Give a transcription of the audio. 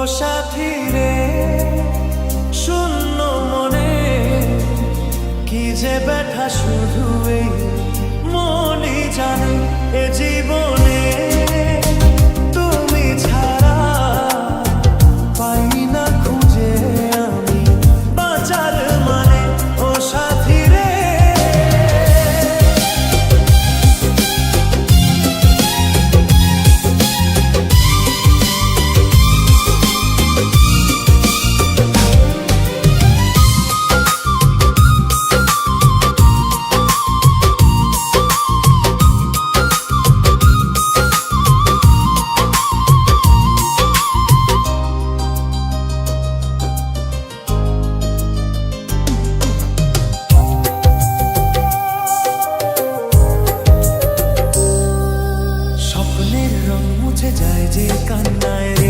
সাথী রে, শূন্য মনে কি যে ব্যথা শুধু এই মনই জানে। এ জীবনে তুমি ছাড়া পাই না খুঁজে আমি বাঁচার মানে। ও সাথী রে, স্বপ্নের রং মুছে যায় যে কান্নায়